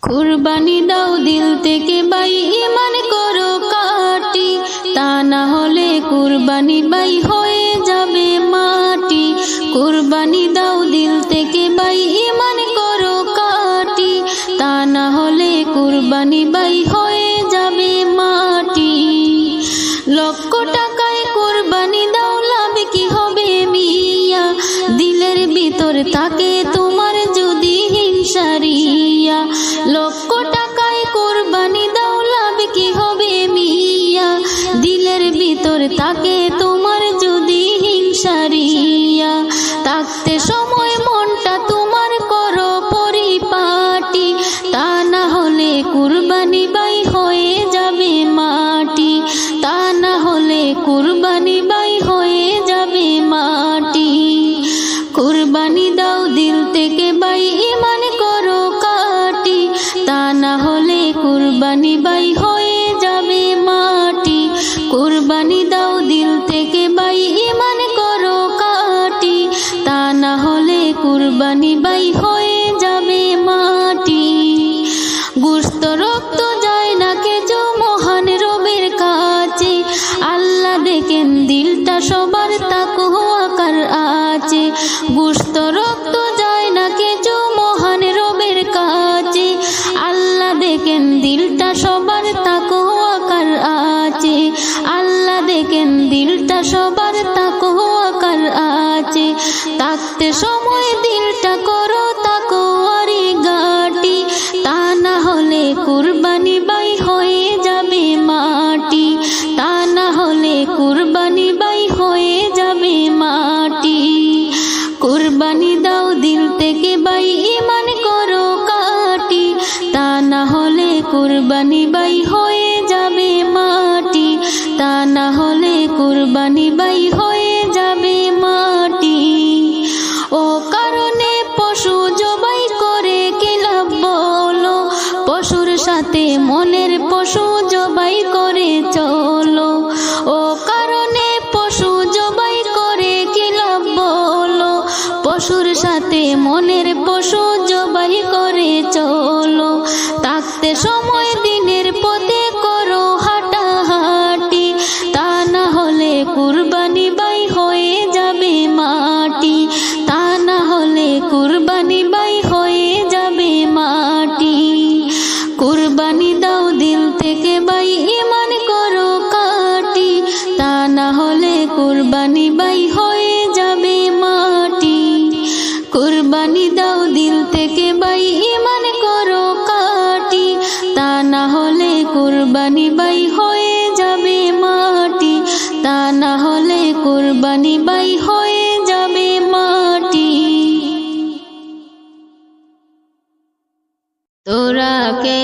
কুরবানি দাও দিল থেকে ভাই, ঈমান করো কাটি, তা না হলে কুরবানি ভাই হয়ে যাবে মাটি। কুরবানি দাও দিল থেকে ভাই, ঈমান করো কাটি, তা না হলে কুরবানি ভাই হয়ে যাবে মাটি। লক্ষ টাকায় কুরবানি দাও, লাভ কি হবে মিয়া? দিলের ভিতর থাকে তোমার যদি হিংসারিয়া। লক্ষ টাকায় কুরবানি দাও, লাভ কি হবে মিয়া? দিলের ভিতর থাকে তোমার যদি হিংসারিয়া। থাকতে সময় মনটা তোমার করো পরিপাটি, তা না হলে কুরবানি ভাই হয়ে যাবে মাটি। তা না হলে কুরবানি ভাই হয়ে যাবে মাটি। কুরবানি দাও দিল থেকে ভাই, ঈমান করো কাটি, তা না হলে কুরবানি ভাই হয়ে যাবে মাটি। কুরবানি দাও দিল থেকে ভাই, ঈমান করো কাটি, তা না হলে কুরবানি ভাই হয়ে যাবে মাটি। গোশত রক্ত যায় না কেজো মহান রবের কাছে, আল্লাহ দেখেন দিলটা সবার তাকওয়া কার আছে। গোশত রক্ত যায় না কেজো মহান রবের কাছে, আল্লাহ দেখেন দিলটা সবার তাকওয়া কার আছে। আল্লাহ দেখেন দিলটা সবার তাকওয়া কার আছে। থাকতে সময় দিলটা করো তাকওয়ারি গাটি, তা না হলে কুরবানি ভাই হয়ে যাবে মাটি। তা না হলে কুরবানি ভাই হয়ে যাবে মাটি। কুরবানি দাও দিল থেকে ভাই, ঈমান করো কাটি, তা না হলে কুরবানি ভাই হয়ে যাবে মাটি। তা না হলে কুরবানি ভাই হয়ে যাবে মাটি। ও কারণে পশু জবাই করে কি লাভ বলো? পশুর সাথে মনের পশু জবাই করে চলো। ও কারণে পশু জবাই করে কি লাভ বলো? পশুর সাথে মনের পশু জবাই করে চলো। থাকতে সময় দিনের পথে করো হাঁটাহাঁটি, তা না হলে কুরবানি ভাই হয়ে যাবে মাটি। তা না হলে কুরবানি ভাই হয়ে যাবে মাটি। কুরবানি দাও দিল থেকে ভাই, ঈমান করো কাটি, তা না হলে কুরবানি ভাই হয়ে যাবে মাটি। কুরবানি দাও দিল থেকে ভাই, ঈমান করো কাটি, তা না হলে কুরবানি ভাই হয়ে যাবে মাটি। তা না হলে কুরবানি ভাই হয়ে যাবে মাটি। তোরা কে